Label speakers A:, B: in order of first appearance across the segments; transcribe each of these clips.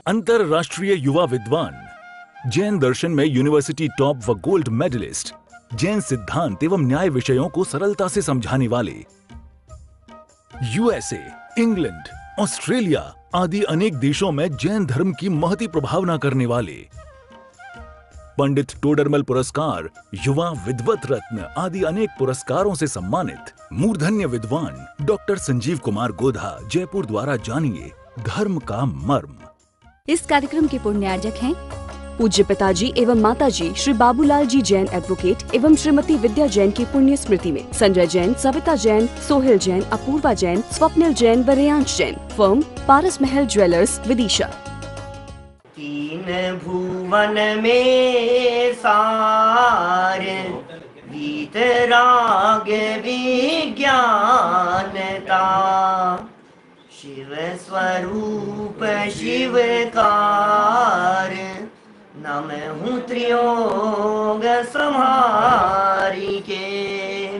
A: अंतरराष्ट्रीय युवा विद्वान, जैन दर्शन में यूनिवर्सिटी टॉप व गोल्ड मेडलिस्ट, जैन सिद्धांत एवं न्याय विषयों को सरलता से समझाने वाले, यूएसए, इंग्लैंड, ऑस्ट्रेलिया आदि अनेक देशों में जैन धर्म की महती प्रभावना करने वाले, पंडित टोडरमल पुरस्कार, युवा विद्वत रत्न आदि अनेक पुरस्कारों से सम्मानित मूर्धन्य विद्वान डॉक्टर संजीव कुमार गोधा, जयपुर द्वारा जानिए धर्म का मर्म।
B: इस कार्यक्रम के पुण्यार्जक हैं पूज्य पिताजी एवं माताजी श्री बाबूलाल जी जैन एडवोकेट एवं श्रीमती विद्या जैन की पुण्य स्मृति में संजय जैन, सविता जैन, सोहेल जैन, अपूर्वा जैन, स्वप्निल जैन व रेयांश जैन, फर्म पारस महल ज्वेलर्स, विदिशा।
C: तीन भुवन में सार वीतराग विज्ञानता, शिव स्वरूप शिवकार, नमहु त्रियोग संहारी के,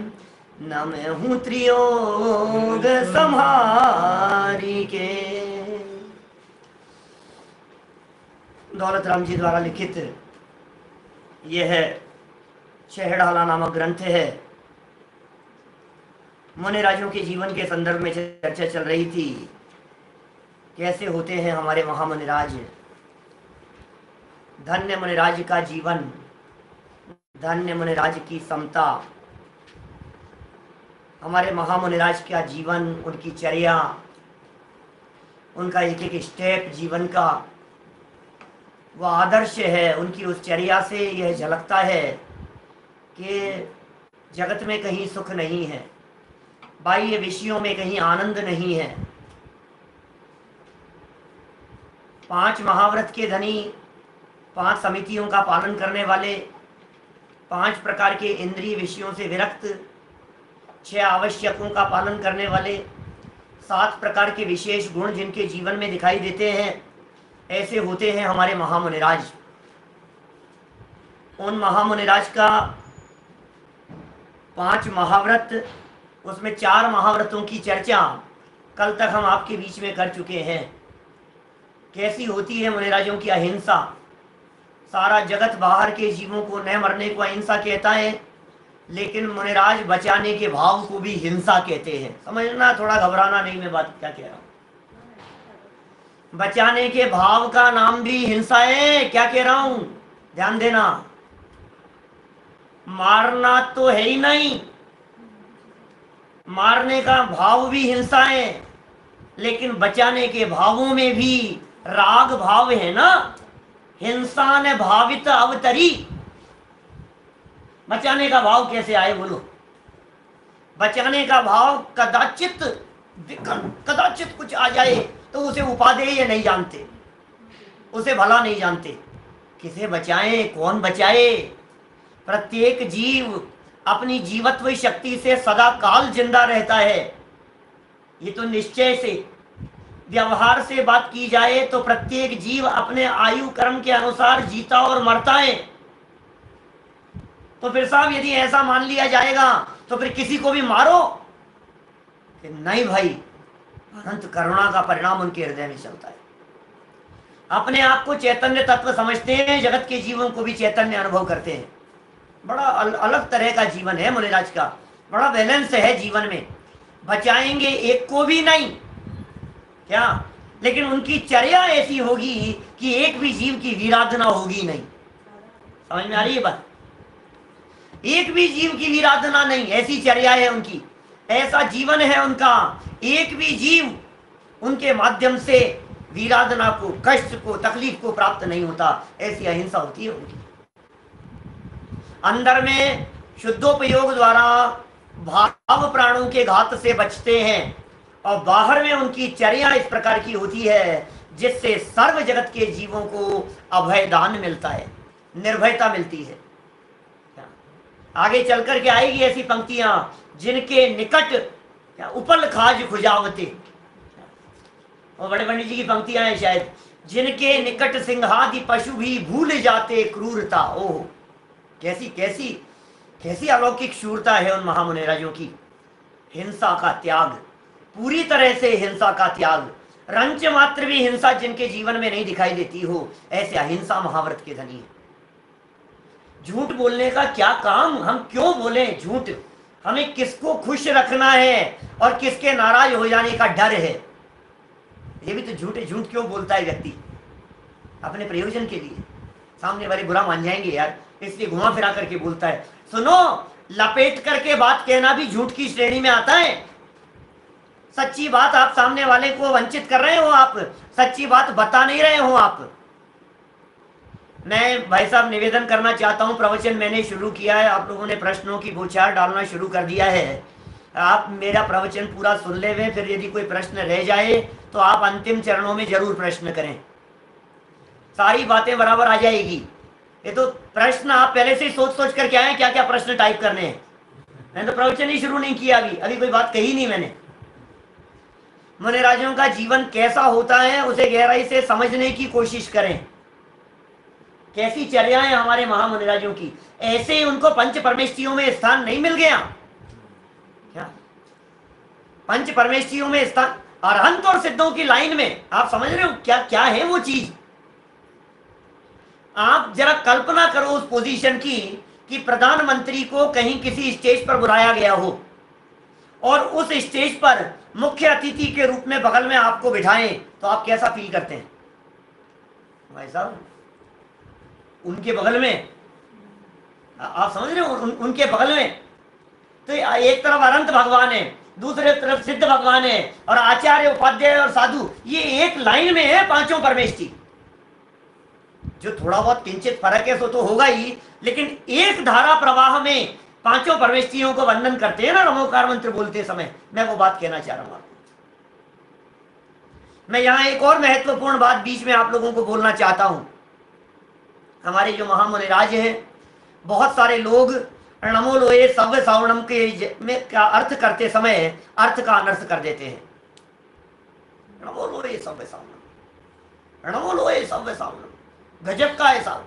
C: नमहु त्रियोग संहारी के। दौलत राम जी द्वारा लिखित यह छहड़ाला नामक ग्रंथ है। मुनिराजों के जीवन के संदर्भ में चर्चा चल रही थी, कैसे होते हैं हमारे महामुनिराज। धन्य मुनिराज का जीवन, धन्य मुनिराज की समता, हमारे महामुनिराज का जीवन, उनकी चर्या, उनका एक एक स्टेप जीवन का वह आदर्श है। उनकी उस चर्या से यह झलकता है कि जगत में कहीं सुख नहीं है, बाह्य विषयों में कहीं आनंद नहीं है। 5 महाव्रत के धनी, 5 समितियों का पालन करने वाले, 5 प्रकार के इंद्रिय विषयों से विरक्त, 6 आवश्यकों का पालन करने वाले, 7 प्रकार के विशेष गुण जिनके जीवन में दिखाई देते हैं, ऐसे होते हैं हमारे महामुनिराज। उन महामुनिराज का 5 महाव्रत, उसमें 4 महाव्रतों की चर्चा कल तक हम आपके बीच में कर चुके हैं। कैसी होती है मुनिराजों की अहिंसा। सारा जगत बाहर के जीवों को न मरने को अहिंसा कहता है, लेकिन मुनिराज बचाने के भाव को भी हिंसा कहते हैं। समझना, थोड़ा घबराना नहीं, मैं बात क्या कह रहा हूं। बचाने के भाव का नाम भी हिंसा है। क्या कह रहा हूं, ध्यान देना। मारना तो है ही नहीं, मारने का भाव भी हिंसा है, लेकिन बचाने के भावों में भी राग भाव है ना। हिंसा ने भावित अवतरी। बचाने का भाव कैसे आए बोलो। बचाने का भाव कदाचित कुछ आ जाए तो उसे उपादेय नहीं जानते, उसे भला नहीं जानते। किसे बचाएं, कौन बचाए। प्रत्येक जीव अपनी जीवत्व शक्ति से सदा काल जिंदा रहता है। ये तो निश्चय से, व्यवहार से बात की जाए तो प्रत्येक जीव अपने आयु कर्म के अनुसार जीता और मरता है। तो फिर साहब यदि ऐसा मान लिया जाएगा तो फिर किसी को भी मारो कि नहीं भाई, अनंत करुणा का परिणाम उनके हृदय में चलता है। अपने आप को चैतन्य तत्व समझते हैं, जगत के जीवों को भी चैतन्य अनुभव करते हैं। बड़ा अलग तरह का जीवन है मुनिराज का, बड़ा बैलेंस है जीवन में। बचाएंगे एक को भी नहीं क्या, लेकिन उनकी चर्या ऐसी होगी कि एक भी जीव की वीराधना होगी नहीं। समझ में आ रही है बात। एक भी जीव की वीराधना नहीं, ऐसी चर्या है उनकी, ऐसा जीवन है उनका। एक भी जीव उनके माध्यम से वीराधना को, कष्ट को, तकलीफ को प्राप्त नहीं होता। ऐसी अहिंसा होती है उनकी। अंदर में शुद्धोपयोग द्वारा भाव प्राणों के घात से बचते हैं, और बाहर में उनकी चर्या इस प्रकार की होती है जिससे सर्व जगत के जीवों को अभयदान मिलता है, निर्भयता मिलती है। आगे चलकर के आएगी ऐसी पंक्तियां, जिनके निकट उपल खाज खुजावते। और बड़े पंडित जी की पंक्तियां हैं शायद, जिनके निकट सिंहादि पशु भी भूल जाते क्रूरता। ओह, कैसी कैसी कैसी अलौकिक शूरता है उन महामुनिराजों की। हिंसा का त्याग, पूरी तरह से हिंसा का त्याग। रंच मात्र भी हिंसा जिनके जीवन में नहीं दिखाई देती हो, ऐसे अहिंसा महाव्रत के धनी है। झूठ बोलने का क्या काम, हम क्यों बोले झूठ? हमें किसको खुश रखना है और किसके नाराज हो जाने का डर है। ये भी तो झूठ है। झूठ क्यों बोलता है व्यक्ति? अपने प्रयोजन के लिए। सामने वाले बुरा मान जाएंगे यार, इसलिए घुमा फिरा करके बोलता है। सुनो, लपेट करके बात कहना भी झूठ की श्रेणी में आता है। सच्ची बात आप सामने वाले को वंचित कर रहे हो, आप सच्ची बात बता नहीं रहे हो। आप, मैं भाई साहब निवेदन करना चाहता हूं, प्रवचन मैंने शुरू किया है, आप लोगों ने प्रश्नों की बौछार डालना शुरू कर दिया है। आप मेरा प्रवचन पूरा सुन ले हुए, फिर यदि कोई प्रश्न रह जाए तो आप अंतिम चरणों में जरूर प्रश्न करें, सारी बातें बराबर आ जाएगी। ये तो प्रश्न आप पहले से ही सोच सोच कर क्या है, क्या क्या प्रश्न टाइप करने हैं। मैंने तो प्रवचन ही शुरू नहीं किया, अभी कोई बात कही नहीं मैंने। मुनिराजों का जीवन कैसा होता है उसे गहराई से समझने की कोशिश करें। कैसी चर्याएं हमारे महामुनिराजों की, ऐसे उनको पंच परमेष्ठियों में स्थान नहीं मिल गया क्या? पंच परमेष्ठियों में स्थान, अरहंत और सिद्धों की लाइन में। आप समझ रहे हो क्या क्या है वो चीज? आप जरा कल्पना करो उस पोजीशन की कि प्रधानमंत्री को कहीं किसी स्टेज पर बुलाया गया हो और उस स्टेज पर मुख्य अतिथि के रूप में बगल में आपको बिठाएं, तो आप कैसा फील करते हैं भाई साहब? उनके बगल में, आप समझ रहे हो, उनके बगल में तो एक तरफ अनंत भगवान है, दूसरे तरफ सिद्ध भगवान है, और आचार्य, उपाध्याय और साधु, ये एक लाइन में है पांचों परमेष्ठी। जो थोड़ा बहुत किंचित फर्क है सो तो होगा ही, लेकिन एक धारा प्रवाह में पांचों परमेष्ठियों को वंदन करते हैं ना नमोकार मंत्र बोलते समय। मैं वो बात कहना चाह रहा हूं आपको। मैं यहां एक और महत्वपूर्ण बात बीच में आप लोगों को बोलना चाहता हूं। हमारे जो महामुनिराज हैं, बहुत सारे लोग नमो लोए सव्य सावणम के में का अर्थ करते समय अर्थ का अनर्थ कर देते हैं। नमो लोए सव्य सावणम, नमो लोए सव्य सावणम, गजब का ऐसा।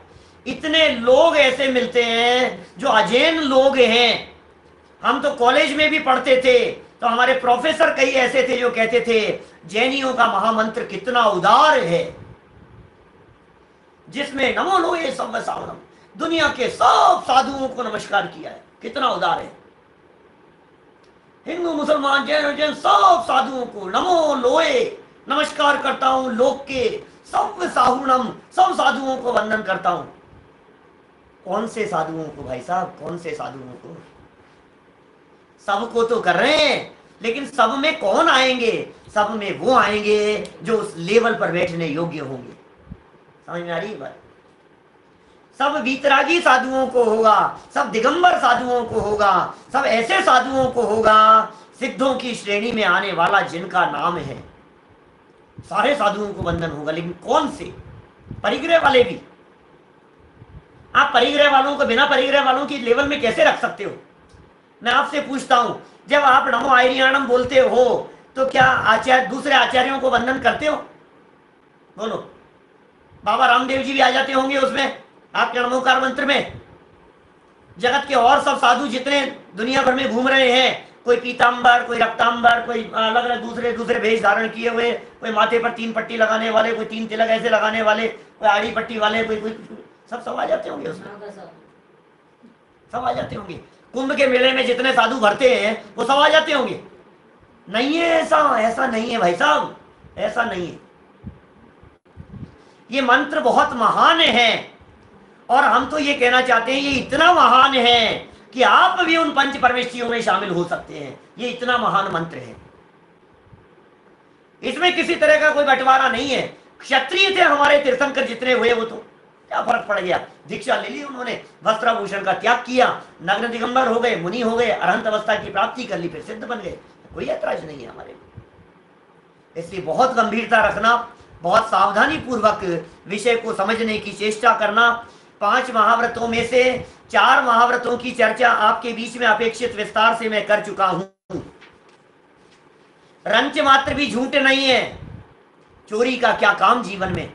C: इतने लोग ऐसे मिलते हैं जो अजैन लोग हैं। हम तो कॉलेज में भी पढ़ते थे तो हमारे प्रोफेसर कई ऐसे थे जो कहते थे जैनियों का महामंत्र कितना उदार है, जिसमें नमो लोए सव्य सावणम, दुनिया के सब साधुओं को नमस्कार किया है। कितना उदार है। हिंदू, मुसलमान, जैन सब साधुओं को नमो लोए नमस्कार करता हूं। लोक के सव्य साहुणम, सब साधुओं को वंदन करता हूं। कौन से साधुओं को भाई साहब, कौन से साधुओं को? सबको तो कर रहे हैं, लेकिन सब में कौन आएंगे? सब में वो आएंगे जो उस लेवल पर बैठने योग्य होंगे। समझ में आ रही बात? सब वीतरागी साधुओं को होगा, सब दिगंबर साधुओं को होगा, सब ऐसे साधुओं को होगा सिद्धों की श्रेणी में आने वाला जिनका नाम है। सारे साधुओं को वंदन होगा, लेकिन कौन से? परिग्रह वाले भी। आप परिग्रह वालों को बिना परिग्रह वालों की लेवल में कैसे रख सकते हो? मैं आपसे पूछता हूं, जब आप नमो आर्याणम बोलते हो तो क्या आचार्य, दूसरे आचार्यों को वंदन करते हो? बोलो। बाबा रामदेव जी भी आ जाते होंगे उसमें, आपके नमोकार मंत्र में। जगत के और सब साधु जितने दुनिया भर में घूम रहे हैं, कोई पीतांबर, कोई रक्तांबर, कोई अलग अलग दूसरे दूसरे वेश धारण किए हुए, कोई माथे पर 3 पट्टी लगाने वाले, कोई 3 तिलक ऐसे लगाने वाले, कोई आड़ी पट्टी वाले, कोई सब आ जाते होंगे उसमें। सब आ जाते होंगे। कुंभ के मेले में जितने साधु भरते हैं वो सब आ जाते होंगे। नहीं है ऐसा, ऐसा नहीं है भाई साहब, ऐसा नहीं है। ये मंत्र बहुत महान है और हम तो ये कहना चाहते हैं ये इतना महान है कि आप भी उन पंच परमेष्ठियों में शामिल हो सकते हैं। ये इतना महान मंत्र है, इसमें किसी तरह का कोई बंटवारा नहीं है। क्षत्रिय थे हमारे तीर्थंकर जितने हुए, वो तो क्या फर्क पड़ गया, दीक्षा ले ली उन्होंने, वस्त्राभूषण का त्याग किया, नग्न दिगंबर हो गए, मुनि हो गए, अरहंत अवस्था की प्राप्ति कर ली, फिर सिद्ध बन गए। कोई ऐतराज नहीं है हमारे में। इसलिए बहुत गंभीरता रखना, बहुत सावधानी पूर्वक विषय को समझने की चेष्टा करना। 5 महाव्रतों में से 4 महाव्रतों की चर्चा आपके बीच में अपेक्षित विस्तार से मैं कर चुका हूं। रंच मात्र भी झूठ नहीं है। चोरी का क्या काम जीवन में,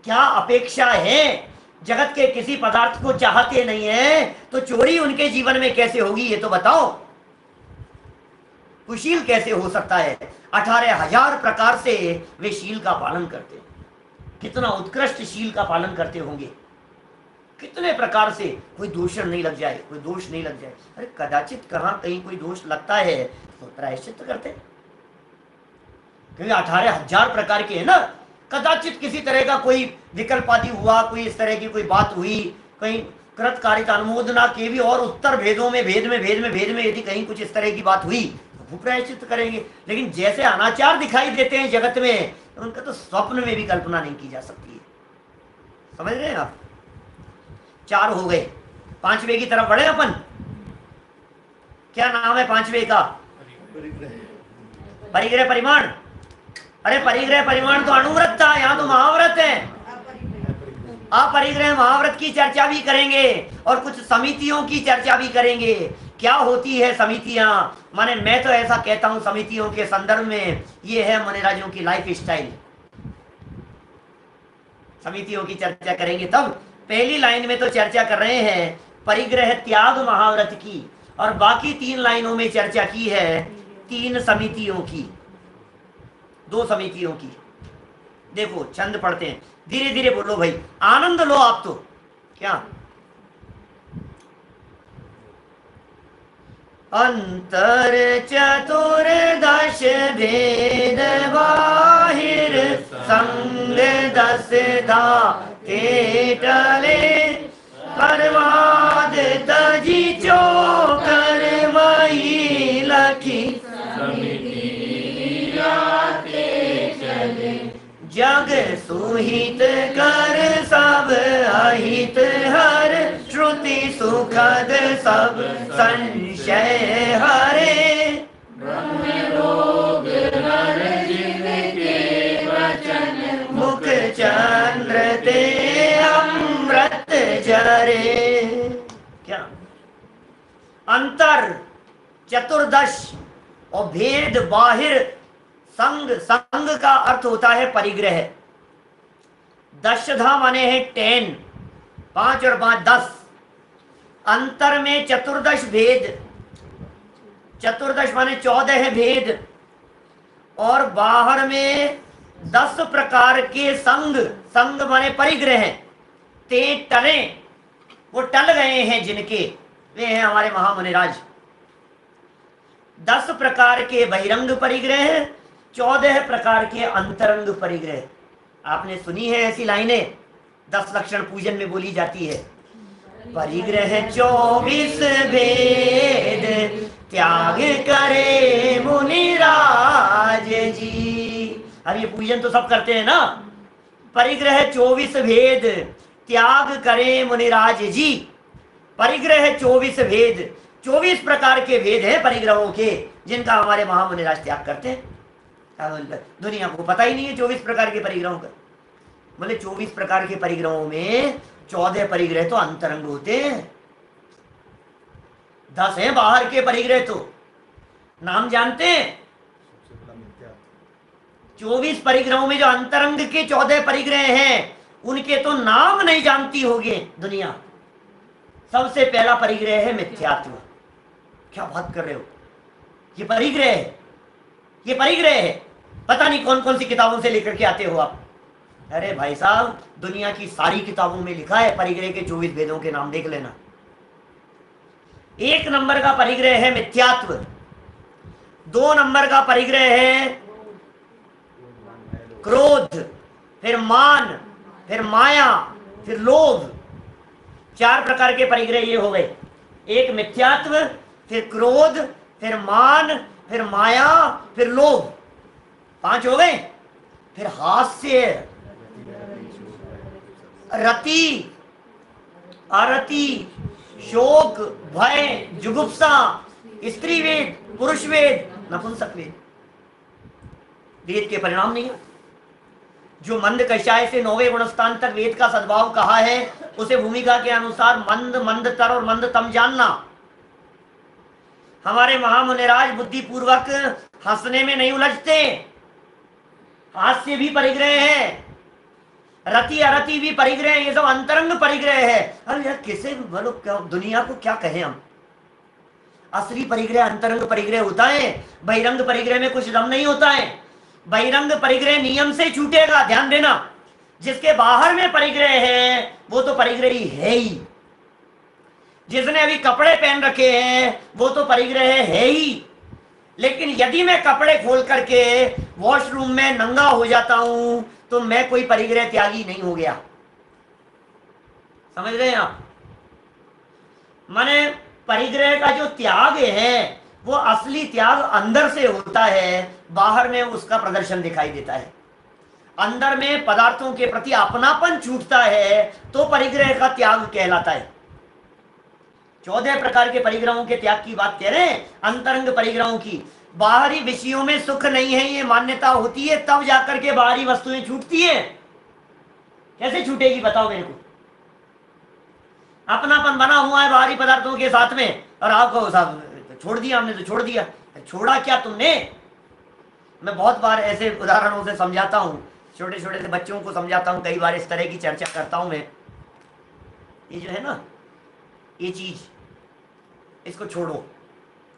C: क्या अपेक्षा है? जगत के किसी पदार्थ को चाहते नहीं है तो चोरी उनके जीवन में कैसे होगी, ये तो बताओ। कुशील कैसे हो सकता है? 18,000 प्रकार से वे शील का पालन करते हैं। कितना उत्कृष्ट शील का पालन करते होंगे, कितने प्रकार से कोई दूषण नहीं लग जाए, कोई दोष नहीं लग जाए। अरे कदाचित कहाँ कहीं कोई दोष लगता है तो प्रायश्चित करते हैं, क्योंकि 18,000 प्रकार के है ना। कदाचित किसी तरह का कोई विकल्प आदि हुआ, कोई इस तरह की कोई बात हुई, कहीं कृतकारिता अनुमोदना के भी और उत्तर भेदों में भेद में यदि कहीं कुछ इस तरह की बात हुई तो वो प्रायश्चित करेंगे। लेकिन जैसे अनाचार दिखाई देते हैं जगत में, तो उनका तो स्वप्न में भी कल्पना नहीं की जा सकती है। समझ रहे हैं आप? 4 हो गए, 5वें की तरफ बढ़े अपन। क्या नाम है 5वें का? परिग्रह परिमाण। अरे परिग्रह परिमाण तो अणुव्रत था, यहाँ तो महाव्रत है। अपरिग्रह महाव्रत की चर्चा भी करेंगे और कुछ समितियों की चर्चा भी करेंगे। क्या होती है समितियां? माने मैं तो ऐसा कहता हूं, समितियों के संदर्भ में ये है मुनिराजों की लाइफ स्टाइल। समितियों की चर्चा करेंगे तब। पहली लाइन में तो चर्चा कर रहे हैं परिग्रह त्याग महाव्रत की, और बाकी 3 लाइनों में चर्चा की है 3 समितियों की, 2 समितियों की। देखो छंद पढ़ते हैं, धीरे धीरे बोलो भाई, आनंद लो आप तो। क्या? अंतर चतुर्दश भेद बाहिर संग 10 धा के टले परवाद तजी चोकर मई लखी जग सुहित कर सब अहित हर श्रुति सुखद सब संशय हरे मुख चंद्र ते अमृत जरे। क्या? अंतर चतुर्दश और भेद बाहिर संग। संग का अर्थ होता है परिग्रह। 10 माने है 10, 5 और 5 10। अंतर में चतुर्दश भेद, चतुर्दश माने 14 भेद, और बाहर में 10 प्रकार के संग। संग माने परिग्रह। ते टले, वो टल गए हैं जिनके, वे हैं हमारे महामुनिराज। 10 प्रकार के बहिरंग परिग्रह, 14 प्रकार के अंतरंग परिग्रह। आपने सुनी है ऐसी लाइनें 10 लक्षण पूजन में बोली जाती है। परिग्रह 24 भेद त्याग करे मुनिराज जी। अब ये पूजन तो सब करते हैं ना। परिग्रह 24 भेद त्याग करे मुनिराज जी। परिग्रह 24 भेद, 24 प्रकार के भेद हैं परिग्रहों के, जिनका हमारे महामुनिराज त्याग करते हैं। दुनिया को पता ही नहीं है 24 प्रकार के परिग्रहों का। बोले 24 प्रकार के परिग्रहों में 14 परिग्रह तो अंतरंग होते हैं, 10 हैं बाहर के परिग्रह। तो नाम जानते हैं? 24 परिग्रहों में जो अंतरंग के 14 परिग्रह हैं, उनके तो नाम नहीं जानती होगी दुनिया। सबसे पहला परिग्रह है मिथ्यात्व। क्या बात कर रहे हो? ये परिग्रह है, ये परिग्रह है। पता नहीं कौन कौन सी किताबों से लेकर के आते हो आप। अरे भाई साहब, दुनिया की सारी किताबों में लिखा है परिग्रह के 24 भेदों के नाम देख लेना। 1 नंबर का परिग्रह है मिथ्यात्व। 2 नंबर का परिग्रह है क्रोध, फिर मान, फिर माया, फिर लोभ। 4 प्रकार के परिग्रह ये हो गए। 1 मिथ्यात्व, फिर क्रोध, फिर मान, फिर माया, फिर लोभ। 5 हो गए। फिर हास्य, रति, अरति, शोक, भय, जुगुप्सा, स्त्री वेद, पुरुष वेद, नपुंसक वेद। वेद के परिणाम नहीं है। जो मंद कषाय से 9वें गुणस्थान तक वेद का सद्भाव कहा है, उसे भूमिका के अनुसार मंद, मंदतर और मंदतम जानना। हमारे महामुनिराज बुद्धि पूर्वक हंसने में नहीं उलझते। हास्य भी परिग्रह है, रति अरति भी परिग्रह है, ये सब अंतरंग परिग्रह है। अब यार किसे बोलो, क्या दुनिया को क्या कहें हम? असली परिग्रह अंतरंग परिग्रह होता है। बहिरंग परिग्रह में कुछ दम नहीं होता है। बहिरंग परिग्रह नियम से छूटेगा, ध्यान देना। जिसके बाहर में परिग्रह है वो तो परिग्रह ही है ही। जिसने अभी कपड़े पहन रखे हैं वो तो परिग्रह है ही। लेकिन यदि मैं कपड़े खोल करके वॉशरूम में नंगा हो जाता हूं तो मैं कोई परिग्रह त्यागी नहीं हो गया। समझ रहे हैं आप? माने परिग्रह का जो त्याग है वो असली त्याग अंदर से होता है, बाहर में उसका प्रदर्शन दिखाई देता है। अंदर में पदार्थों के प्रति अपनापन छूटता है तो परिग्रह का त्याग कहलाता है। 14 प्रकार के परिग्रहों के त्याग की बात कह रहे हैं, अंतरंग परिग्रहों की। बाहरी विषयों में सुख नहीं है ये मान्यता होती है, तब जाकर के बाहरी वस्तुएं छूटती है। कैसे छूटेगी बताओ मेरे को? अपनापन बना हुआ है बाहरी पदार्थों के साथ में, और आप कहो साहब छोड़ दिया हमने, तो छोड़ दिया। छोड़ा क्या तुमने? मैं बहुत बार ऐसे उदाहरणों से समझाता हूँ, छोटे छोटे से बच्चों को समझाता हूँ, कई बार इस तरह की चर्चा करता हूँ मैं। ये जो है ना, ये चीज, इसको छोड़ो।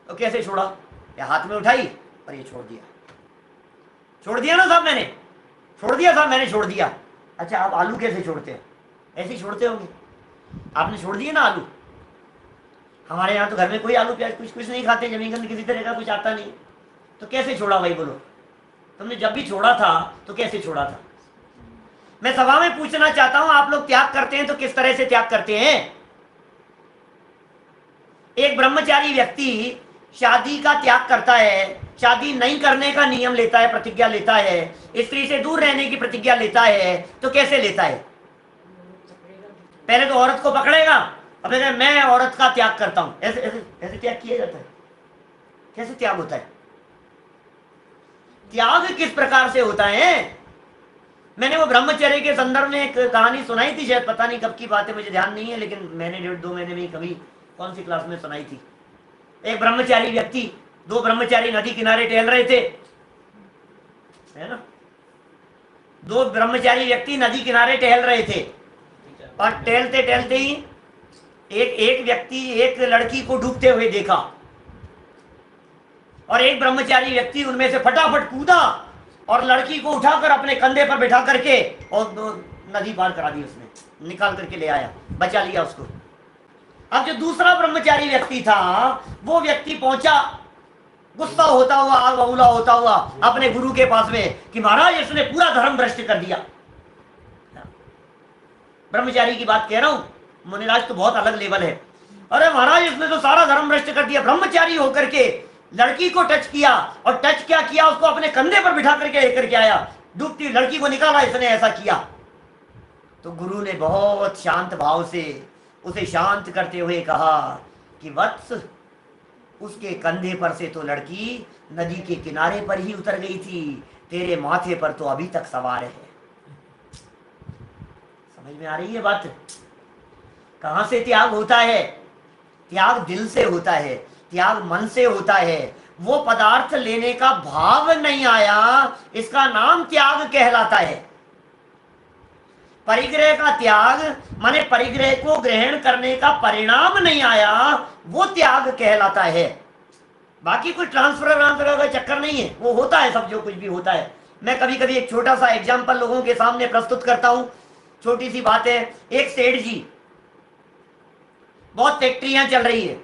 C: तो कैसे छोड़ा? या हाथ में उठाई और ये छोड़ दिया। छोड़ दिया ना साहब मैंने, छोड़ दिया साहब मैंने, छोड़ दिया। अच्छा आप आलू कैसे छोड़ते हो? ऐसे ही छोड़ते होंगे। आपने छोड़ दिए ना आलू। हमारे यहाँ तो घर में कोई आलू प्याज कुछ नहीं खाते, जमीन किसी तरह का कुछ आता नहीं। तो कैसे छोड़ा भाई बोलो? तुमने जब भी छोड़ा था तो कैसे छोड़ा था? मैं सभा में पूछना चाहता हूं, आप लोग त्याग करते हैं तो किस तरह से त्याग करते हैं? एक ब्रह्मचारी व्यक्ति शादी का त्याग करता है, शादी नहीं करने का नियम लेता है, प्रतिज्ञा लेता है, स्त्री से दूर रहने की प्रतिज्ञा लेता है, तो कैसे लेता है? पहले तो औरत को पकड़ेगा, अब मैं औरत का त्याग करता हूं। ऐसे ऐसे ऐसे त्याग किया जाता है? कैसे त्याग होता है? त्याग किस प्रकार से होता है? मैंने वो ब्रह्मचर्य के संदर्भ में एक कहानी सुनाई थी, शायद पता नहीं कब की बात है, मुझे ध्यान नहीं है, लेकिन मैंने 1.5-2 महीने में कभी कौन सी क्लास में सुनाई थी। एक ब्रह्मचारी व्यक्ति, 2 ब्रह्मचारी नदी किनारे टहल रहे थे, है ना? 2 ब्रह्मचारी व्यक्ति नदी किनारे टहल रहे थे, और टहलते टहलते ही एक व्यक्ति एक लड़की को डूबते हुए देखा, और एक ब्रह्मचारी व्यक्ति उनमें से फटाफट कूदा और लड़की को उठाकर अपने कंधे पर बैठा करके और नदी पार करा दी। उसने निकाल करके ले आया, बचा लिया उसको। अब जो दूसरा ब्रह्मचारी व्यक्ति था, वो व्यक्ति पहुंचा गुस्सा होता हुआ, आग बबूला होता हुआ अपने गुरु के पास में कि महाराज इसने पूरा धर्म भ्रष्ट कर दिया। ब्रह्मचारी की बात कह रहा हूं, मुनिराज तो बहुत अलग लेवल है। अरे महाराज इसने तो सारा धर्म भ्रष्ट कर दिया। ब्रह्मचारी होकर के लड़की को टच किया, और टच क्या किया, उसको अपने कंधे पर बिठा करके लेकर के आया, डूबती लड़की को निकाला, इसने ऐसा किया। तो गुरु ने बहुत शांत भाव से उसे शांत करते हुए कहा कि वत्स, उसके कंधे पर से तो लड़की नदी के किनारे पर ही उतर गई थी, तेरे माथे पर तो अभी तक सवार है। समझ में आ रही है बात? कहां से त्याग होता है? त्याग दिल से होता है, त्याग मन से होता है। वो पदार्थ लेने का भाव नहीं आया, इसका नाम त्याग कहलाता है। परिग्रह का त्याग माने परिग्रह को ग्रहण करने का परिणाम नहीं आया, वो त्याग कहलाता है। बाकी कोई ट्रांसफर का चक्कर नहीं है, वो होता है सब, जो कुछ भी होता है। मैं कभी कभी एक छोटा सा एग्जाम्पल लोगों के सामने प्रस्तुत करता हूं। छोटी सी बात है, एक सेठ जी, बहुत फैक्ट्रियां चल रही है,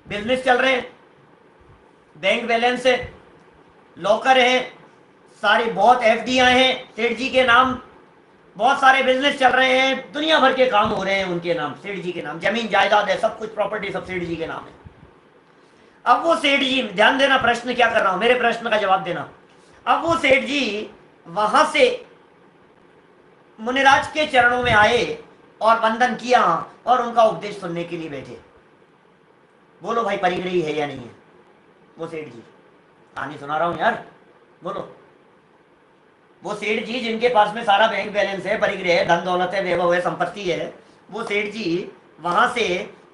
C: बिजनेस चल रहे हैं, बैंक बैलेंस है, लॉकर है, सारी बहुत एफडीआई हैं सेठ जी के नाम, बहुत सारे बिजनेस चल रहे हैं, दुनिया भर के काम हो रहे हैं उनके नाम, सेठ जी के नाम, जमीन जायदाद है, सब कुछ प्रॉपर्टी सब सेठ जी के नाम है। अब वो सेठ जी, ध्यान देना प्रश्न क्या कर रहा हूं, मेरे प्रश्न का जवाब देना। अब वो सेठ जी वहां से मुनिराज के चरणों में आए और वंदन किया और उनका उपदेश सुनने के लिए बैठे। बोलो भाई परिग्रही है या नहीं है वो सेठ जी? कहानी सुना रहा हूं यार, बोलो। वो सेठ जी जिनके पास में सारा बैंक बैलेंस है, परिग्रह है, धन दौलत है, वैभव है, संपत्ति है, वो सेठ जी वहां से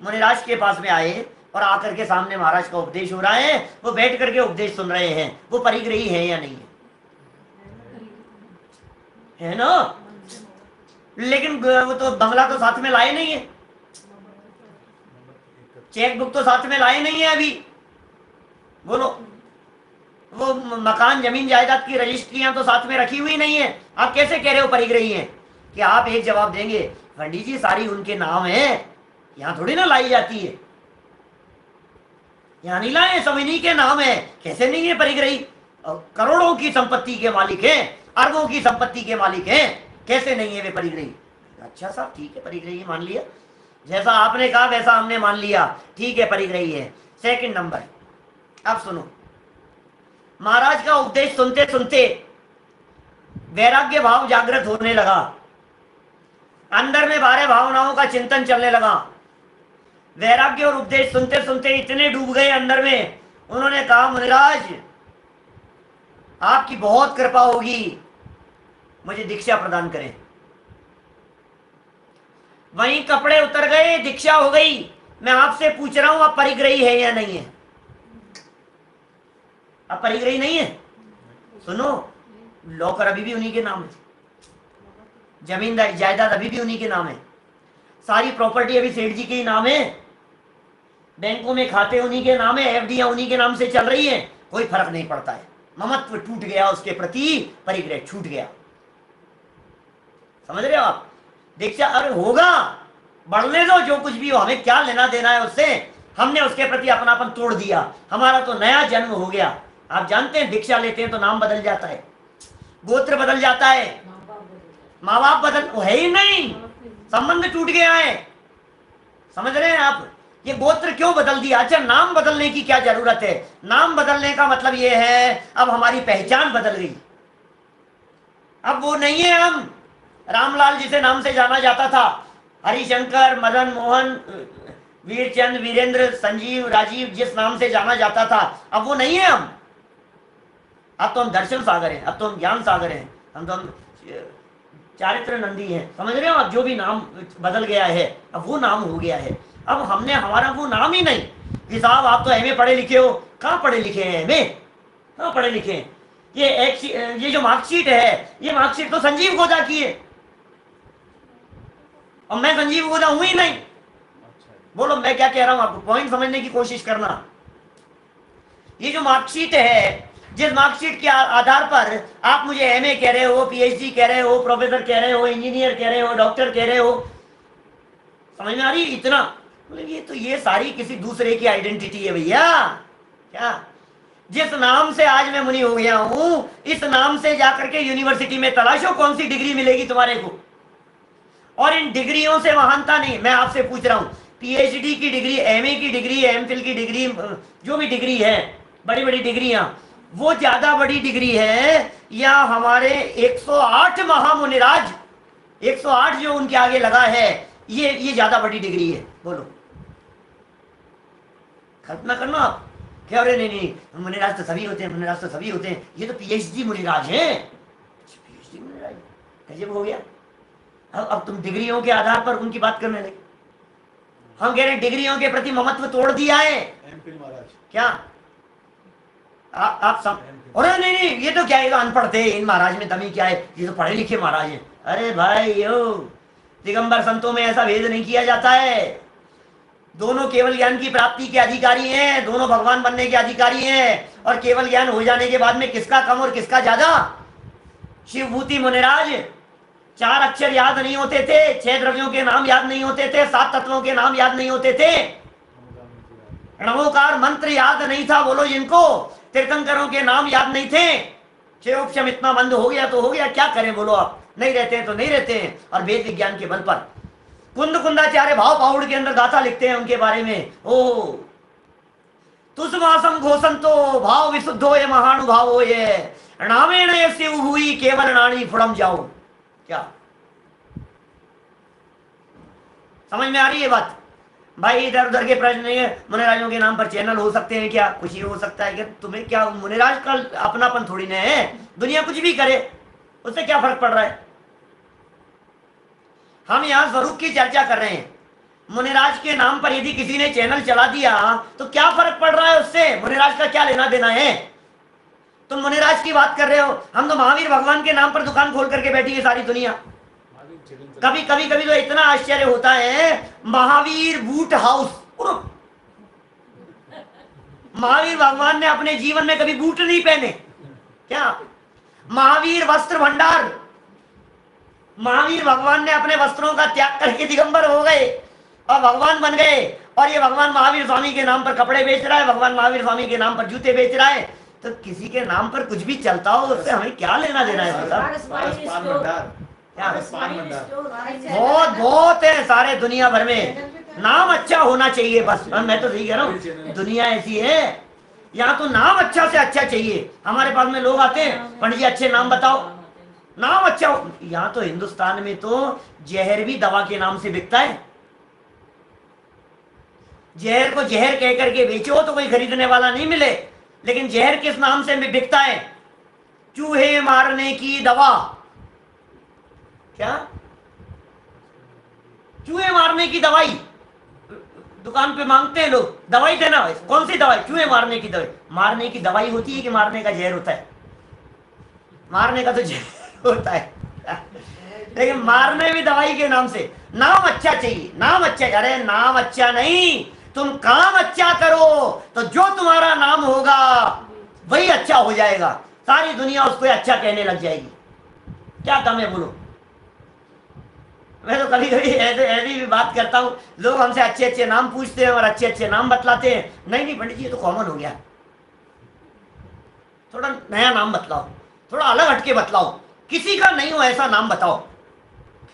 C: मुनिराज के पास में आए और आकर के सामने महाराज का उपदेश हो रहा है, वो बैठ करके उपदेश सुन रहे हैं। वो परिग्रही है या नहीं है ना? लेकिन वो तो बंगला तो साथ में लाए नहीं है, चेक बुक तो साथ में लाए नहीं है अभी, बोलो। वो मकान जमीन जायदाद की रजिस्ट्रियां तो साथ में रखी हुई नहीं है। आप कैसे कह रहे हो परिग्रही हैं? कि आप एक जवाब देंगे, पंडित जी सारी उनके नाम है, यहां थोड़ी ना लाई जाती है, यहां नहीं लाए, सब इन्हीं के नाम है। कैसे नहीं है परिग्रही? करोड़ों की संपत्ति के मालिक हैं, अरबों की संपत्ति के मालिक हैं, कैसे नहीं है वे परिग्रही? अच्छा साहब ठीक है, परिग्रही मान लिया, जैसा आपने कहा वैसा हमने मान लिया, ठीक है परिग्रही है। सेकंड नंबर, अब सुनो, महाराज का उपदेश सुनते सुनते वैराग्य भाव जागृत होने लगा, अंदर में बाहर भावनाओं का चिंतन चलने लगा। वैराग्य और उपदेश सुनते सुनते इतने डूब गए अंदर में, उन्होंने कहा मुनिराज आपकी बहुत कृपा होगी, मुझे दीक्षा प्रदान करें। वहीं कपड़े उतर गए, दीक्षा हो गई। मैं आपसे पूछ रहा हूं आप परिग्रही है या नहीं है? अब परिग्रही नहीं है? सुनो, लॉकर अभी भी उन्हीं के नाम है, जमीन जायदाद अभी भी उन्हीं के नाम है, सारी प्रॉपर्टी अभी सेठ जी के ही नाम है, बैंकों में खाते उन्हीं के नाम है, एफडीआं उन्हीं के नाम से चल रही है, कोई फर्क नहीं पड़ता है। ममत्व टूट गया उसके प्रति, परिग्रह छूट गया। समझ रहे हो आप? दीक्षा अरे होगा, बढ़ने दो, जो कुछ भी हो, हमें क्या लेना देना है उससे। हमने उसके प्रति अपनापन तोड़ दिया, हमारा तो नया जन्म हो गया। आप जानते हैं दीक्षा लेते हैं तो नाम बदल जाता है, गोत्र बदल जाता है, माँ बाप बदल, वो है ही नहीं, संबंध टूट गया है। समझ रहे हैं आप? ये गोत्र क्यों बदल दिया? अच्छा, नाम बदलने की क्या जरूरत है? नाम बदलने का मतलब ये है अब हमारी पहचान बदल गई, अब वो नहीं है हम। रामलाल जिसे नाम से जाना जाता था, हरिशंकर, मदन मोहन, वीरचंद, वीरेंद्र, संजीव, राजीव, जिस नाम से जाना जाता था, अब वो नहीं है हम। अब तो हम दर्शन सागर हैं, अब तो हम ज्ञान सागर हैं, हम चारित्र नंदी हैं। समझ रहे हो आप? जो भी नाम बदल गया है, अब वो नाम हो गया है। अब हमने हमारा वो नाम ही नहीं कि साहब आप तो एमए पढ़े लिखे हो। कहाँ पढ़े लिखे हैं? एमए कहाँ पढ़े लिखे हैं? ये जो मार्कशीट है, ये मार्कशीट तो संजीव गोदा की है, और मैं संजीव गोदा हूं ही नहीं। बोलो मैं क्या कह रहा हूं आपको, पॉइंट समझने की कोशिश करना। ये जो मार्कशीट है, जिस मार्कशीट के आधार पर आप मुझे एमए कह रहे हो, पीएचडी कह रहे हो, प्रोफेसर कह रहे हो, इंजीनियर कह रहे हो, डॉक्टर कह रहे हो, समझ में आ रही है? इतना बोले ये सारी किसी दूसरे की आइडेंटिटी है भैया। क्या? जिस नाम से आज मैं मुनि हो गया हूं, इस नाम से जाकर के यूनिवर्सिटी में तलाशो कौन सी डिग्री मिलेगी तुम्हारे को। और इन डिग्रियों से महानता नहीं, मैं आपसे पूछ रहा हूं, पीएचडी की डिग्री, एमए की डिग्री, एमफिल की डिग्री, जो भी डिग्री है, बड़ी बड़ी डिग्रियां, वो ज्यादा बड़ी डिग्री है या हमारे 108 महामुनिराज, 108 जो उनके आगे लगा है, ये ज्यादा बड़ी डिग्री है? बोलो, कल्पना करना आप। क्या? अरे नहीं, मुनिराज तो सभी होते हैं, मुनिराज तो सभी होते हैं, ये तो पीएचडी मुनिराज है। पीएचडी मुनिराज गजब हो गया। अब तुम डिग्रियों के आधार पर उनकी बात करने लगे। हम कह रहे हैं डिग्रियों के प्रति ममत्व तोड़ दिया है। क्या आप सब? अरे नहीं, ये तो क्या है, तो अनपढ़ थे, इन महाराज में दमी क्या है, ये तो पढ़े लिखे महाराज हैं। अरे भाई यो, दिगंबर संतों में ऐसा भेद नहीं किया जाता है। दोनों केवल ज्ञान की प्राप्ति के अधिकारी हैं, दोनों भगवान बनने के अधिकारी हैं। और केवल ज्ञान हो जाने के बाद में किसका कम और किसका ज्यादा? शिवभूति मुनिराज 4 अक्षर याद नहीं होते थे, 6 द्रव्यों के नाम याद नहीं होते थे, 7 तत्वों के नाम याद नहीं होते थे, नमोकार मंत्र याद नहीं था, बोलो जिनको, तीर्थंकरों के नाम याद नहीं थे। क्षयोपशम इतना बंद हो गया तो हो गया, क्या करें बोलो आप? नहीं रहते हैं तो नहीं रहते हैं। और वेद विज्ञान के बल पर कुंद कुंदाचार्य भाव पाउड़ के अंदर गाथा लिखते हैं उनके बारे में, ओ तुसमासम घोषंतो भाव विशुद्धो ये महानुभावो ये नामेण यस्य हुई केवल नाणी फुड़म जाओ। क्या समझ में आ रही है बात? भाई इधर उधर के प्रश्न नहीं है। मुनिराजों के नाम पर चैनल हो सकते हैं क्या? कुछ ही हो सकता है क्या? तुम्हें क्या, मुनिराज का अपनापन थोड़ी ना है, दुनिया कुछ भी करे उससे क्या फर्क पड़ रहा है? हम यहाँ स्वरूप की चर्चा कर रहे हैं। मुनिराज के नाम पर यदि किसी ने चैनल चला दिया तो क्या फर्क पड़ रहा है उससे? मुनिराज का क्या लेना देना है? तुम मुनिराज की बात कर रहे हो, हम तो महावीर भगवान के नाम पर दुकान खोल करके बैठी है सारी दुनिया। कभी कभी तो इतना आश्चर्य होता है, महावीर बूट हाउस, महावीर भगवान ने अपने जीवन में कभी बूट नहीं पहने क्या? महावीर वस्त्र भंडार, महावीर भगवान ने अपने वस्त्रों का त्याग करके दिगंबर हो गए और भगवान बन गए। और ये भगवान महावीर स्वामी के नाम पर कपड़े बेच रहा है, भगवान महावीर स्वामी के नाम पर जूते बेच रहा है। तो किसी के नाम पर कुछ भी चलता हो उससे हमें क्या लेना देना है? बहुत बहुत है सारे दुनिया भर में। नाम अच्छा होना चाहिए बस। मैं तो सही कह रहा हूँ, दुनिया ऐसी है यहाँ तो नाम अच्छा से अच्छा चाहिए। हमारे पास में लोग आते हैं, पंडित जी अच्छे नाम बताओ, नाम अच्छा हो। यहाँ तो हिंदुस्तान में तो जहर भी दवा के नाम से बिकता है। जहर को जहर कह करके बेचो तो कोई खरीदने वाला नहीं मिले, लेकिन जहर किस नाम से बिकता है? चूहे मारने की दवा। क्या? चूहे मारने की दवाई दुकान पे मांगते हैं लोग, दवाई देना। कौन सी दवाई? चूहे मारने की दवाई। मारने की दवाई होती है कि मारने का जहर होता है? मारने का तो जहर होता है, लेकिन मारने भी दवाई के नाम से। नाम अच्छा चाहिए, नाम अच्छा। अरे नाम अच्छा नहीं, तुम काम अच्छा करो तो जो तुम्हारा नाम होगा वही अच्छा हो जाएगा। सारी दुनिया उसको अच्छा कहने लग जाएगी। क्या कम है बोलो? मैं तो कभी कभी ऐसी भी बात करता हूँ, लोग हमसे अच्छे अच्छे नाम पूछते हैं और अच्छे अच्छे नाम बतलाते हैं। नहीं नहीं पंडित जी ये तो कॉमन हो गया, थोड़ा नया नाम बतलाओ, थोड़ा अलग हटके बतलाओ, किसी का नहीं हो ऐसा नाम बताओ।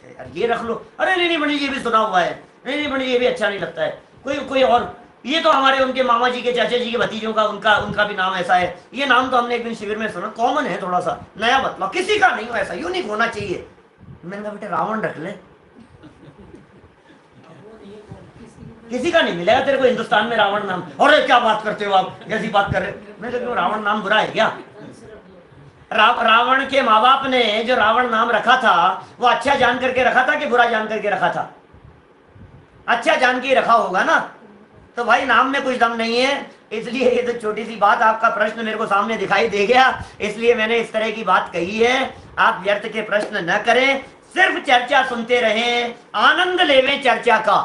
C: यार ये रख लो। अरे नहीं नहीं पंडित जी ये भी सुना हुआ है, नहीं नहीं पंडित जी ये भी अच्छा नहीं लगता है। कोई कोई और, ये तो हमारे उनके मामा जी के चाचा जी के भतीजों का उनका भी नाम ऐसा है, ये नाम तो हमने एक दिन शिविर में सुना, कॉमन है, थोड़ा सा नया बतलाओ। किसी का नहीं हो ऐसा, यूनिक होना चाहिए। मैंने कहा बेटे रावण रख ले, किसी का नहीं मिलेगा तेरे को हिंदुस्तान में रावण नाम। अरे क्या बात करते हो आप, कैसी बात कर रहे हो? मैं तो रावण नाम बुरा है क्या? रावण के माँ बाप ने जो रावण नाम रखा था वो अच्छा जान करके रखा था कि बुरा जान करके रखा था? अच्छा जान के रखा होगा ना। तो भाई नाम में कुछ दम नहीं है। इसलिए ये तो छोटी सी बात, आपका प्रश्न मेरे को सामने दिखाई दे गया, इसलिए मैंने इस तरह की बात कही है। आप व्यर्थ के प्रश्न न करें, सिर्फ चर्चा सुनते रहें, आनंद लेवें चर्चा का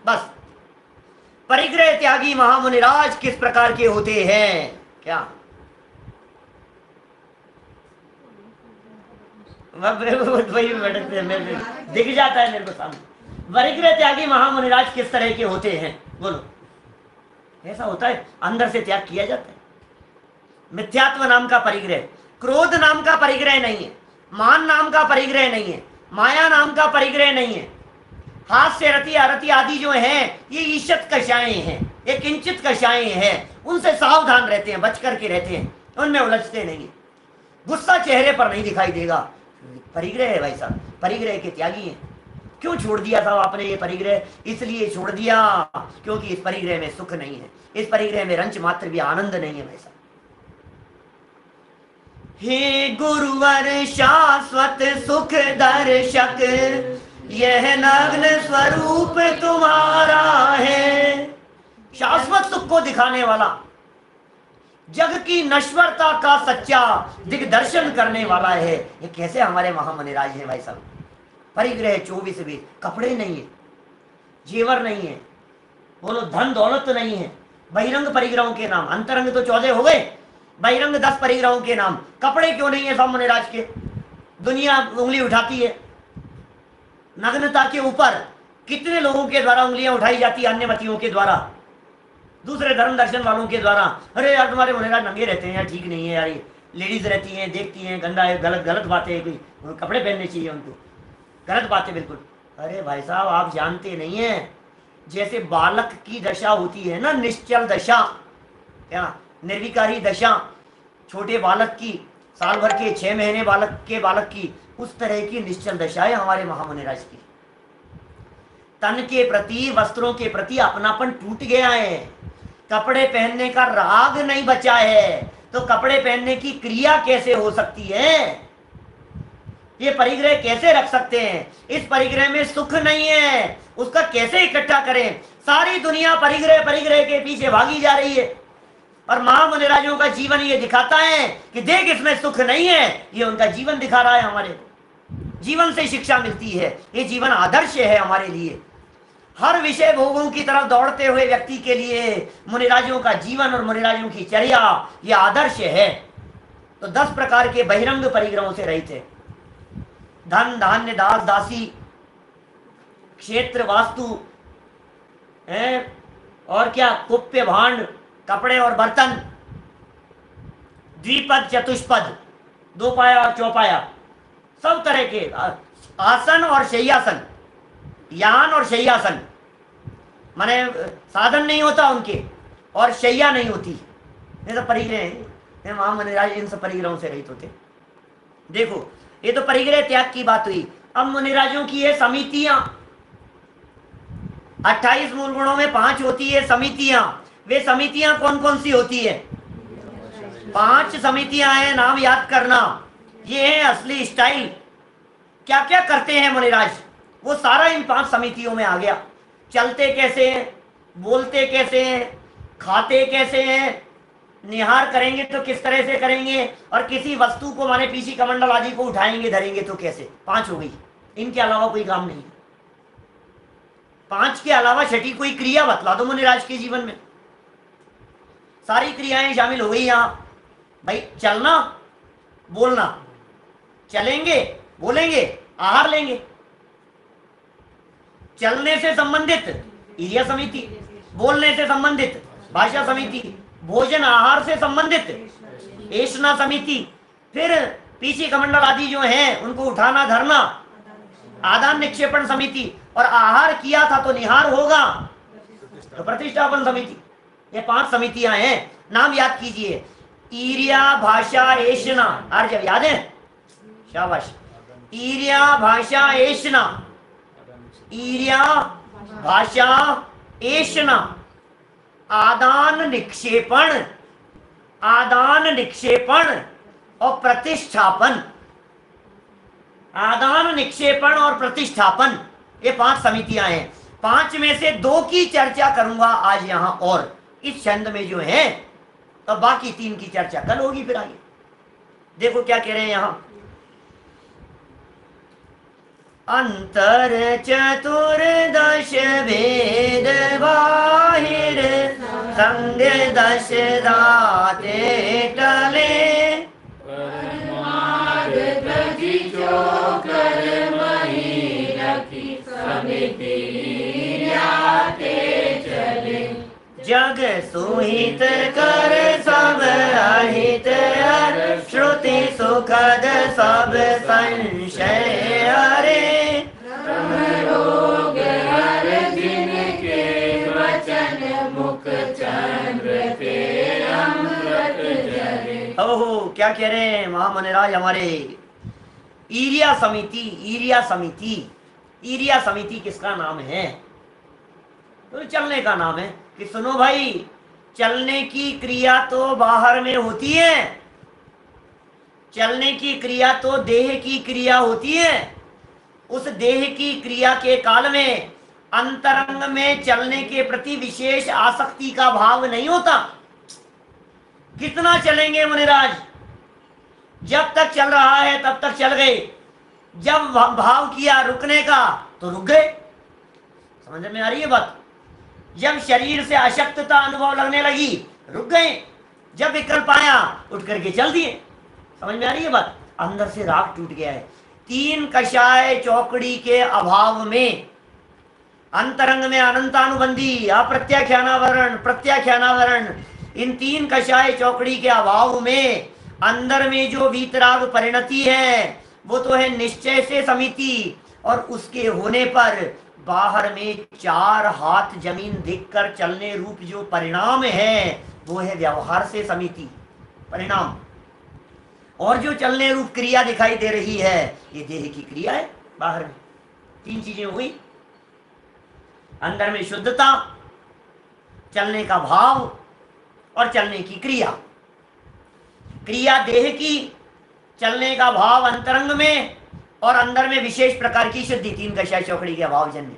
C: बस। परिग्रह त्यागी महामुनिराज किस प्रकार के होते हैं? क्या वही दिख जाता है मेरे को सामने। परिग्रह त्यागी महामुनिराज किस तरह के होते हैं बोलो? ऐसा होता है, अंदर से त्याग किया जाता है। मिथ्यात्व नाम का परिग्रह, क्रोध नाम का परिग्रह नहीं है, मान नाम का परिग्रह नहीं है, माया नाम का परिग्रह नहीं है। हाथ से रति अरति आदि जो हैं ये ईशत कषाएं हैं, ये किंचित कषाएं हैं। उनसे सावधान रहते हैं, बच करके रहते हैं, उनमें उलझते नहीं। गुस्सा चेहरे पर नहीं दिखाई देगा। परिग्रह है भाई साहब, परिग्रह के त्यागी हैं। क्यों छोड़ दिया था आपने ये परिग्रह? इसलिए छोड़ दिया क्योंकि इस परिग्रह में सुख नहीं है, इस परिग्रह में रंच मात्र भी आनंद नहीं है भाई साहब। हे गुरुवर शाश्वत सुख दर्शक, यह नग्न स्वरूप तुम्हारा है। शाश्वत सुख को दिखाने वाला, जग की नश्वरता का सच्चा दिग्दर्शन करने वाला है। ये कैसे हमारे महामुनिराज है भाई साहब। परिग्रह 24 कपड़े नहीं है, जेवर नहीं है, बोलो धन दौलत नहीं है। बहिरंग परिग्रहों के नाम, अंतरंग तो 14 हो गए, बहिरंग 10 परिग्रहों के नाम। कपड़े क्यों नहीं है महामुनिराज के? दुनिया उंगली उठाती है नग्नता के ऊपर। कितने लोगों के द्वारा उंगलियां उठाई जाती है? अन्य मतियों के द्वारा, दूसरे धर्म दर्शन वालों के द्वारा। अरे यार तुम्हारे मुनिराज नंगे रहते हैं यार, ठीक नहीं है यार, ये लेडीज रहती हैं, देखती हैं, गंदा है, गलत गलत बातें, कोई कपड़े पहनने चाहिए उनको, गलत बातें बिल्कुल। अरे भाई साहब आप जानते नहीं है, जैसे बालक की दशा होती है ना, निश्चल दशा, क्या निर्विकारी दशा छोटे बालक की, साल भर के 6 महीने बालक की, उस तरह की निश्चल दशा है हमारे महामुनिराज की। तन के प्रति, वस्त्रों के प्रति अपनापन टूट गया है, कपड़े पहनने का राग नहीं बचा है। तो कपड़े पहनने की क्रिया कैसे हो सकती है? ये परिग्रह कैसे रख सकते हैं? इस परिग्रह में सुख नहीं है, उसका कैसे इकट्ठा करें? सारी दुनिया परिग्रह के पीछे भागी जा रही है, और महामुनिराजों का जीवन ये दिखाता है कि देख इसमें सुख नहीं है। ये उनका जीवन दिखा रहा है, हमारे जीवन से शिक्षा मिलती है, ये जीवन आदर्श है हमारे लिए। हर विषय भोगों की तरफ दौड़ते हुए व्यक्ति के लिए मुनिराजों का जीवन और मुनिराजों की चर्या यह आदर्श है। तो 10 प्रकार के बहिरंग परिग्रहों से रहित है। धन धान्य दास दासी क्षेत्र वास्तु है, और क्या कुप्य भांड कपड़े और बर्तन, द्विपद चतुष्पद 2 पाया और चौपाया, सब तरह के आसन और शय्यासन, यान और शय्यासन, माने साधन नहीं होता उनके और शैया नहीं होती। ये सब परिग्रह हैं, वहां मुनिराज इन सब परिग्रहों से रहित होते। देखो ये तो परिग्रह त्याग की बात हुई। अब मुनिराजों की ये समितियां, 28 मूल गुणों में 5 होती है समितियां। वे समितियां कौन कौन सी होती है? 5 समितियां हैं, नाम याद करना। ये है असली स्टाइल। क्या क्या करते हैं मुनिराज, वो सारा इन 5 समितियों में आ गया। चलते कैसे हैं, बोलते कैसे हैं, खाते कैसे हैं, निहार करेंगे तो किस तरह से करेंगे, और किसी वस्तु को माने पीछी कमंडल आदि को उठाएंगे धरेंगे तो कैसे। 5 हो गई, इनके अलावा कोई काम नहीं है। 5 के अलावा छठी कोई क्रिया बतला दो मुनिराज के जीवन में। सारी क्रियाएं शामिल हो गई यहां। भाई चलना बोलना, चलेंगे बोलेंगे आहार लेंगे। चलने से संबंधित इरिया समिति, बोलने से संबंधित भाषा समिति, भोजन आहार से संबंधित एषणा समिति, फिर पीछे कमंडल आदि जो हैं उनको उठाना धरना आदान निक्षेपण समिति, और आहार किया था तो निहार होगा तो प्रतिष्ठापन समिति। ये 5 समितियां हैं, नाम याद कीजिए। ईरिया भाषा एषणा, अर्ज याद है? शाबाश। ईरिया भाषा एषणा, ईरिया भाषा एषणा, आदान निक्षेपण, आदान निक्षेपण और प्रतिष्ठापन। आदान निक्षेपण और प्रतिष्ठापन, ये 5 समितियां हैं। 5 में से 2 की चर्चा करूंगा आज यहां और इस छंद में जो है, तो बाकी 3 की चर्चा कल होगी फिर आगे। देखो क्या कह रहे हैं यहां। अंतर चतुर्दश भेद बाहिर, संग 10 दाते टले, जग सुहित कर सब अहित, श्रुति सुखद सब संशय हरे, रोग हर जिनके वचन मुख चंद्र के अमृत जरे। ओहो क्या कह रहे हैं महामुनिराज हमारे। ईरिया समिति, ईरिया समिति, ईरिया समिति किसका नाम है? तो चलने का नाम है कि सुनो भाई, चलने की क्रिया तो बाहर में होती है, चलने की क्रिया तो देह की क्रिया होती है। उस देह की क्रिया के काल में अंतरंग में चलने के प्रति विशेष आसक्ति का भाव नहीं होता। कितना चलेंगे मुनिराज? जब तक चल रहा है तब तक चल गए, जब भाव किया रुकने का तो रुक गए। समझ में आ रही है बात? जब शरीर से अशक्तता अनुभव लगने लगी रुक गए, जब विकल्प आया उठ करके चल दिए। समझ में आ रही है बात? अंदर से राग टूट गया है। 3 कषाय चौकड़ी के अभाव में अंतरंग में अनंतानुबंधी, अप्रत्याख्यानावरण, प्रत्याख्यानावरण, इन 3 कषाय चौकड़ी के अभाव में अंदर में जो वीतराग परिणति है वो तो है निश्चय से समिति, और उसके होने पर बाहर में 4 हाथ जमीन देखकर चलने रूप जो परिणाम है वो है व्यवहार से समिति परिणाम। और जो चलने रूप क्रिया दिखाई दे रही है ये देह की क्रिया है। बाहर में 3 चीजें हुई, अंदर में शुद्धता, चलने का भाव और चलने की क्रिया। क्रिया देह की, चलने का भाव अंतरंग में, और अंदर में विशेष प्रकार की शुद्धि 3 कषाय चौकड़ी के अभाव जन्य।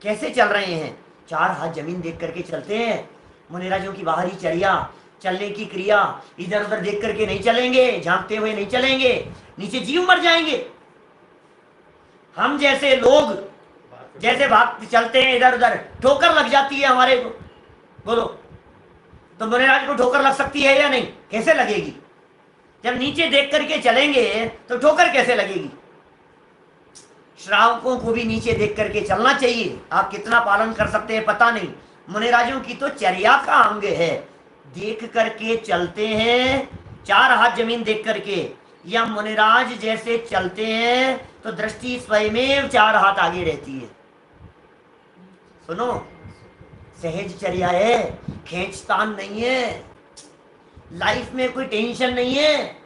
C: कैसे चल रहे हैं? 4 हाथ जमीन देख करके चलते हैं। मुनिराजों की बाहरी चर्या, चलने की क्रिया, इधर उधर देख करके नहीं चलेंगे, झांकते हुए नहीं चलेंगे, नीचे जीव मर जाएंगे। हम जैसे लोग जैसे भाग चलते हैं इधर उधर, ठोकर लग जाती है हमारे को, बोलो तो मुनिराज को ठोकर लग सकती है या नहीं? कैसे लगेगी? जब नीचे देख करके चलेंगे तो ठोकर कैसे लगेगी? श्रावकों को भी नीचे देख करके चलना चाहिए। आप कितना पालन कर सकते हैं पता नहीं, मुनिराजों की तो चर्या का अंग है, देख करके चलते हैं, 4 हाथ जमीन देख करके, या मुनिराज जैसे चलते हैं तो दृष्टि स्वयमेव 4 हाथ आगे रहती है। सुनो, सहज चर्या है, खींचतान नहीं है, लाइफ में कोई टेंशन नहीं है,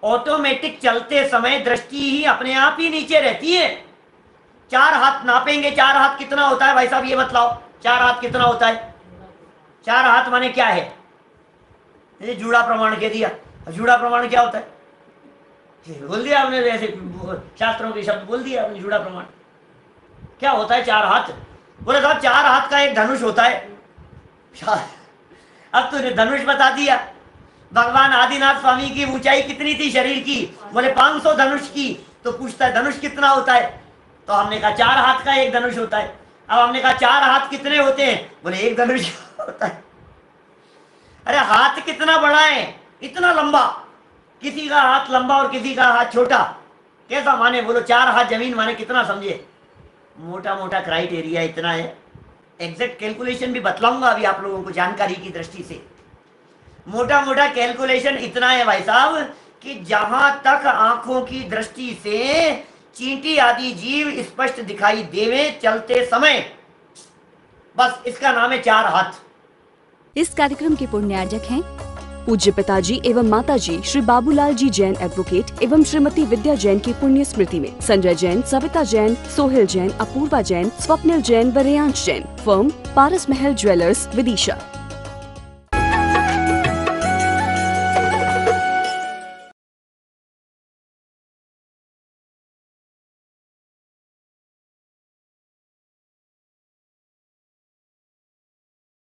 C: ऑटोमेटिक चलते समय दृष्टि ही अपने आप ही नीचे रहती है। 4 हाथ नापेंगे, 4 हाथ कितना होता है भाई साहब ये बतलाओ, 4 हाथ कितना होता है? 4 हाथ माने क्या है? ये जूड़ा प्रमाण कह दिया, जूड़ा प्रमाण क्या होता है? बोल दिया आपने, ऐसे शास्त्रों के शब्द बोल दिया आपने, जूड़ा प्रमाण क्या होता है? 4 हाथ। बोले साहब 4 हाथ का एक धनुष होता है। अब तुझे धनुष बता दिया। भगवान आदिनाथ स्वामी की ऊंचाई कितनी थी शरीर की? बोले 500 धनुष की। तो पूछता है धनुष कितना होता है? तो हमने कहा 4 हाथ का एक धनुष होता है। अब हमने कहा 4 हाथ कितने होते हैं? बोले एक धनुष होता है। अरे हाथ कितना बड़ा है, इतना लंबा, किसी का हाथ लंबा और किसी का हाथ छोटा, कैसा माने? बोलो 4 हाथ जमीन माने कितना समझे? मोटा मोटा क्राइटेरिया इतना है। एग्जैक्ट कैलकुलेशन भी बतलाऊंगा अभी आप लोगों को जानकारी की दृष्टि से। मोटा मोटा कैलकुलेशन इतना है भाई साहब कि जहां तक आंखों की दृष्टि से चींटी आदि जीव स्पष्ट दिखाई देवे चलते समय, बस इसका नाम है 4 हाथ।
B: इस कार्यक्रम के पुण्यार्जक हैं पूज्य पिताजी एवं माताजी श्री बाबूलाल जी जैन एडवोकेट एवं श्रीमती विद्या जैन की पुण्य स्मृति में संजय जैन, सविता जैन, सोहेल जैन, अपूर्वा जैन, स्वप्निल जैन व रेयांश जैन। फर्म पारस महल ज्वेलर्स, विदिशा।